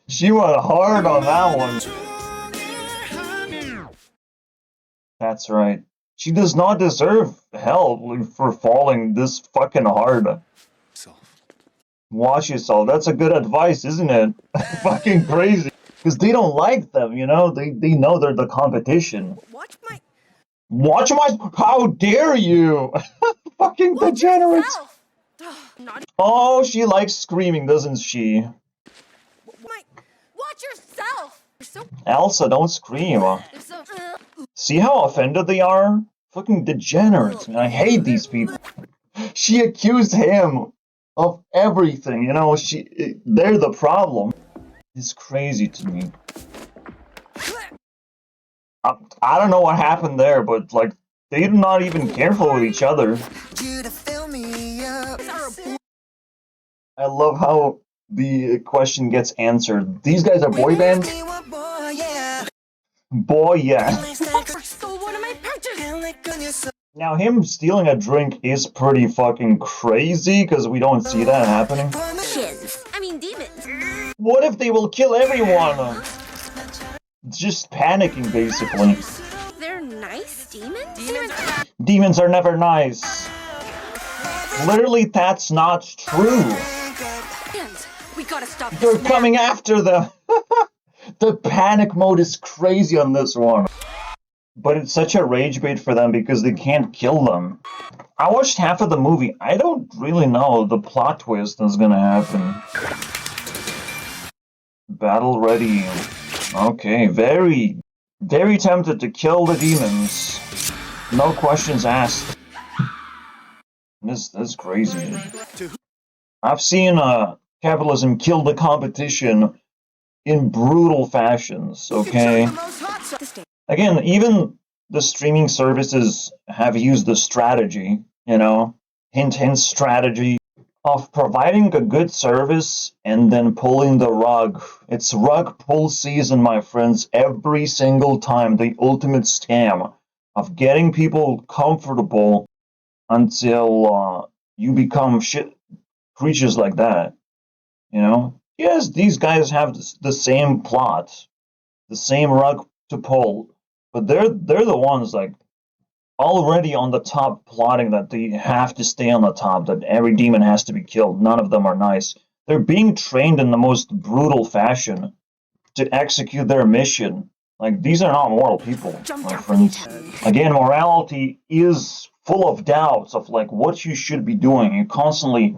S1: she went hard on that one. That's right. She does not deserve hell for falling this fucking hard. Watch yourself. That's a good advice, isn't it? Fucking crazy. Because they don't like them, you know? They know they're the competition. Watch my... How dare you? Fucking degenerate. Oh, she likes screaming, doesn't she?
S3: Watch yourself.
S1: Elsa, don't scream. See how offended they are? Fucking degenerates, man. I hate these people. She accused him of everything, you know? They're the problem. It's crazy to me. I don't know what happened there, but like, they're not even careful with each other. I love how the question gets answered. These guys are boy band? Boy, yeah. Now, him stealing a drink is pretty fucking crazy, because we don't see that happening.
S3: Demons.
S1: What if they will kill everyone? Just panicking, basically.
S3: They're nice demons?
S1: Demons are never nice. Literally, that's not true.
S2: We gotta stop
S1: They're
S2: this now.
S1: coming after them. The panic mode is crazy on this one. But it's such a rage bait for them because they can't kill them. I watched half of the movie. I don't really know the plot twist that's gonna happen. Battle ready. Okay, very tempted to kill the demons. No questions asked. This crazy. I've seen capitalism kill the competition in brutal fashions, okay? Again, even the streaming services have used the strategy, you know? Hint, hint strategy of providing a good service and then pulling the rug. It's rug pull season, my friends, every single time. The ultimate scam of getting people comfortable until you become shit creatures like that, you know? Yes, these guys have the same plot, the same rug to pull, but they're the ones like already on the top plotting that they have to stay on the top, that every demon has to be killed. None of them are nice. They're being trained in the most brutal fashion to execute their mission. Like, these are not moral people, my friends. Again, morality is full of doubts of like what you should be doing. You're constantly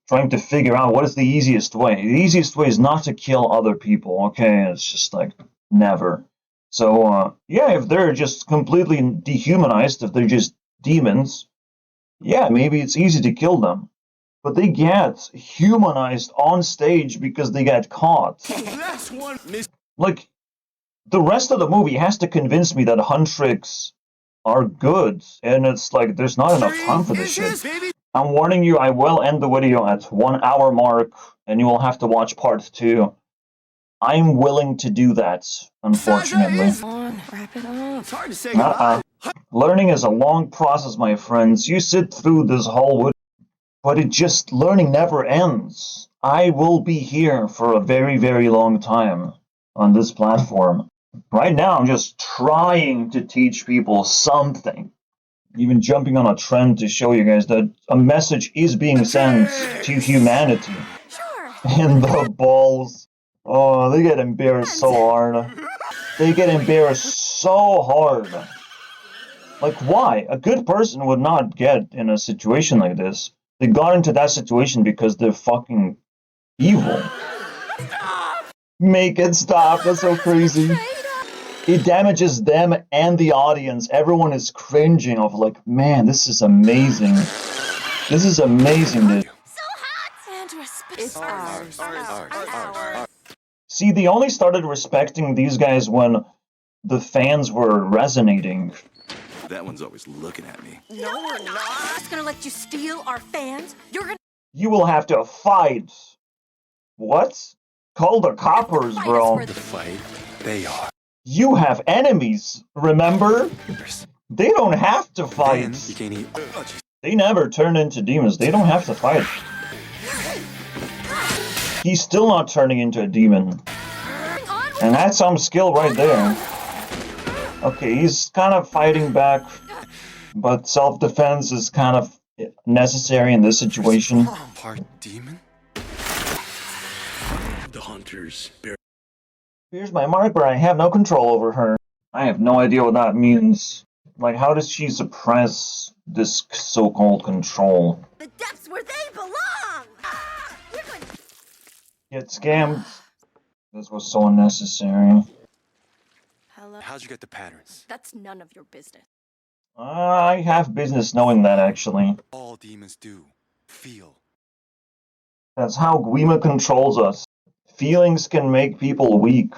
S1: trying to figure out what is the easiest way. The easiest way is not to kill other people, okay? It's just like, never. So, yeah, if they're just completely dehumanized, if they're just demons, yeah, maybe it's easy to kill them. But they get humanized on stage because they get caught. Like, the rest of the movie has to convince me that HUNTRIX are good, and it's like, there's not enough time for this shit. I'm warning you, I will end the video at 1 hour mark, and you will have to watch part 2. I'm willing to do that, unfortunately.
S6: It's hard to say
S1: Learning is a long process, my friends. You sit through this whole wood, but learning never ends. I will be here for a very, very long time on this platform. Right now, I'm just trying to teach people something. Even jumping on a trend to show you guys that a message is being sent to humanity. And the balls. Oh, they get embarrassed so hard. They get embarrassed so hard. Like, why? A good person would not get in a situation like this. They got into that situation because they're fucking evil. Make it stop. That's so crazy. It damages them and the audience. Everyone is cringing of like, man, this is amazing. This is amazing, dude.
S2: It's ours.
S1: See, they only started respecting these guys when the fans were resonating.
S5: That one's always looking at me.
S2: No, we're not. Just gonna let you steal our fans? You're gonna
S1: You will have to fight. What? Call the coppers, bro.
S5: The fight, they are.
S1: You have enemies, remember? They don't have to
S5: Then
S1: fight.
S5: you can't eat.
S1: They never turn into demons. They don't have to fight. He's still not turning into a demon. And that's some skill right there. Okay, he's kind of fighting back. but self-defense is kind of necessary in this situation.
S5: Part demon? The hunters bear.
S1: Here's my marker, I have no control over her. I have no idea what that means. Like, how does she suppress this so-called control?
S3: The depths where they belong! You're going to
S1: Get scammed. This was so unnecessary.
S3: Hello?
S5: How'd you get the patterns?
S3: That's none of your business.
S1: I have business knowing that, actually.
S5: All demons do. Feel.
S1: That's how Guima controls us. Feelings can make people weak.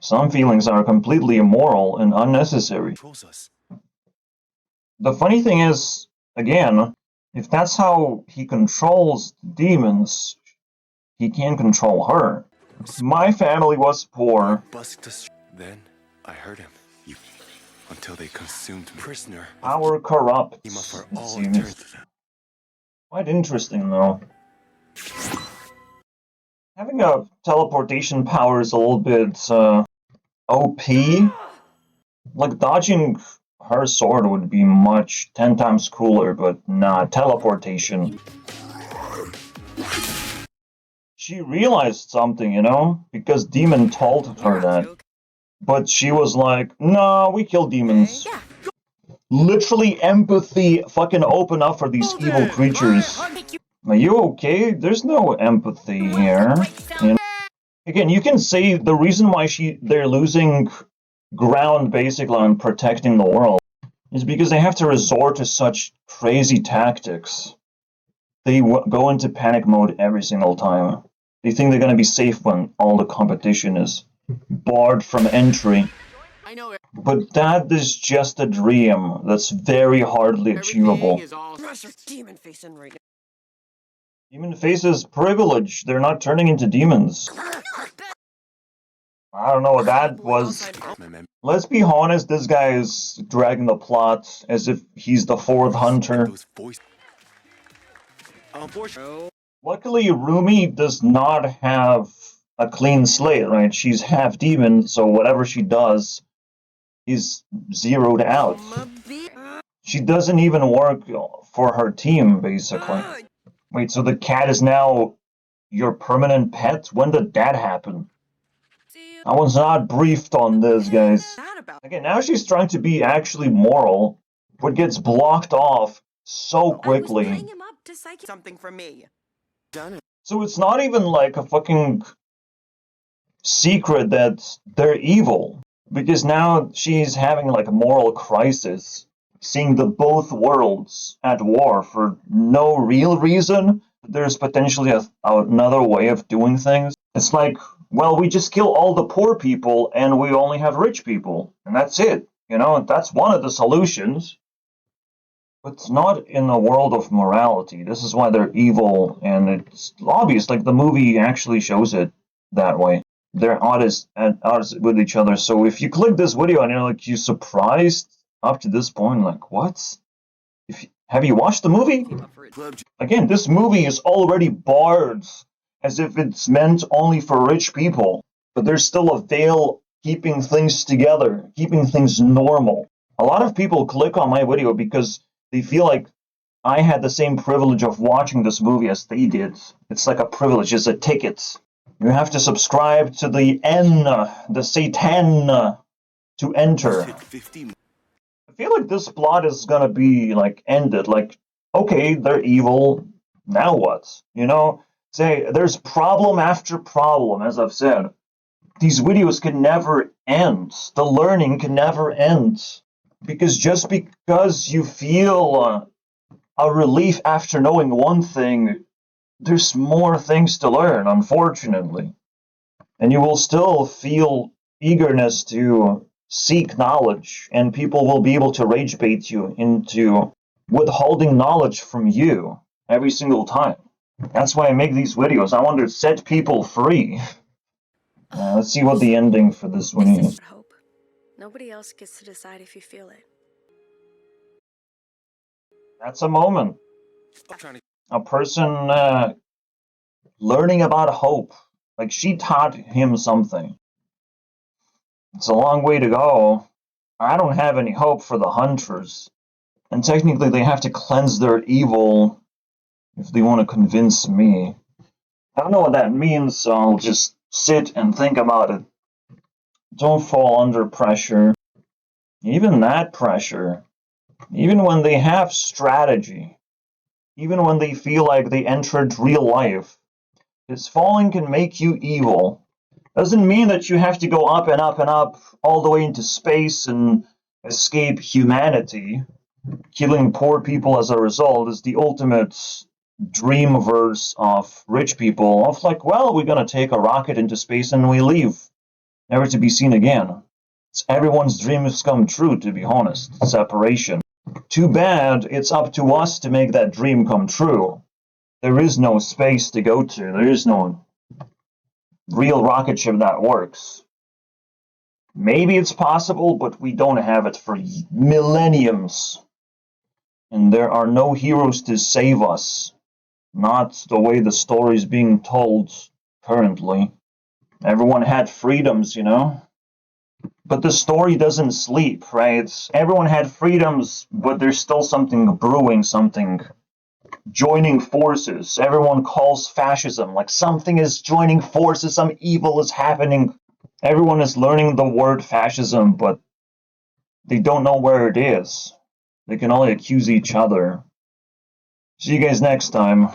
S1: Some feelings are completely immoral and unnecessary.
S5: Controls us.
S1: The funny thing is, again, if that's how he controls demons, he can't control her. My family was poor.
S5: Busked us. Then I heard him. You. Until they consumed me. Prisoner.
S1: Power corrupts,
S5: Him up for
S1: it
S5: all
S1: seems.
S5: eternity.
S1: Quite interesting, though. Having a teleportation power is a little bit, OP. Like, dodging her sword would be 10 times cooler, but nah, teleportation. She realized something, you know? Because Demon told her that. But she was like, no, we kill demons. Literally empathy fucking open up for these evil creatures. Are you okay? There's no empathy here. You know? Again, you can say the reason why they're losing ground basically on protecting the world is because they have to resort to such crazy tactics. They go into panic mode every single time. They think they're gonna be safe when all the competition is barred from entry.
S6: I know it.
S1: But that is just a dream that's very hardly achievable.
S6: Everything is all demon facing right now.
S1: Demon faces privilege. They're not turning into demons. I don't know what that was. Let's be honest, this guy is dragging the plot as if he's the fourth hunter. Luckily, Rumi does not have a clean slate, right? She's half demon, so whatever she does is zeroed out. She doesn't even work for her team, basically. Wait, so the cat is now your permanent pet? When did that happen? I was not briefed on this, guys. Okay, now she's trying to be actually moral, but gets blocked off so quickly.
S6: Something from me.
S1: So it's not even like a fucking secret that they're evil, because now she's having like a moral crisis, seeing the both worlds at war for no real reason. There's potentially another way of doing things. It's like, well, we just kill all the poor people and we only have rich people, and that's it. You know, that's one of the solutions. But it's not in the world of morality. This is why they're evil, and it's obvious. Like, the movie actually shows it that way. They're honest with each other. So if you click this video and you're like, you surprised up to this point, like, what? Have you watched the movie? Again, this movie is already barred as if it's meant only for rich people. But there's still a veil keeping things together, keeping things normal. A lot of people click on my video because they feel like I had the same privilege of watching this movie as they did. It's like a privilege, it's a ticket. You have to subscribe to the N, the Satan, to enter. I feel like this plot is gonna be, like, ended. Like, okay, they're evil, now what? You know? Say, there's problem after problem, as I've said. These videos can never end. The learning can never end. Because just because you feel a relief after knowing one thing, there's more things to learn, unfortunately. And you will still feel eagerness to seek knowledge, and people will be able to rage bait you into withholding knowledge from you every single time. That's why I make these videos. I want to set people free. Let's see what the ending for this one is.
S3: Hope. Nobody else gets to decide if you feel it.
S1: That's a moment. A person learning about hope. Like, she taught him something. It's a long way to go. I don't have any hope for the hunters. And technically they have to cleanse their evil if they want to convince me. I don't know what that means, so I'll just sit and think about it. Don't fall under pressure. Even that pressure. Even when they have strategy. Even when they feel like they entered real life. Because falling can make you evil. Doesn't mean that you have to go up and up and up all the way into space and escape humanity. Killing poor people as a result is the ultimate dream verse of rich people. Of like, well, we're gonna take a rocket into space and we leave. Never to be seen again. It's everyone's dreams come true, to be honest. Separation. Too bad it's up to us to make that dream come true. There is no space to go to. There is no real rocket ship that works. Maybe it's possible, but we don't have it for millenniums. And there are no heroes to save us. Not the way the story's being told currently. Everyone had freedoms, you know? But the story doesn't sleep, right? Everyone had freedoms, but there's still something brewing, something joining forces. Everyone calls fascism, like something is joining forces, some evil is happening. Everyone is learning the word fascism, but they don't know where it is. They can only accuse each other. See you guys next time.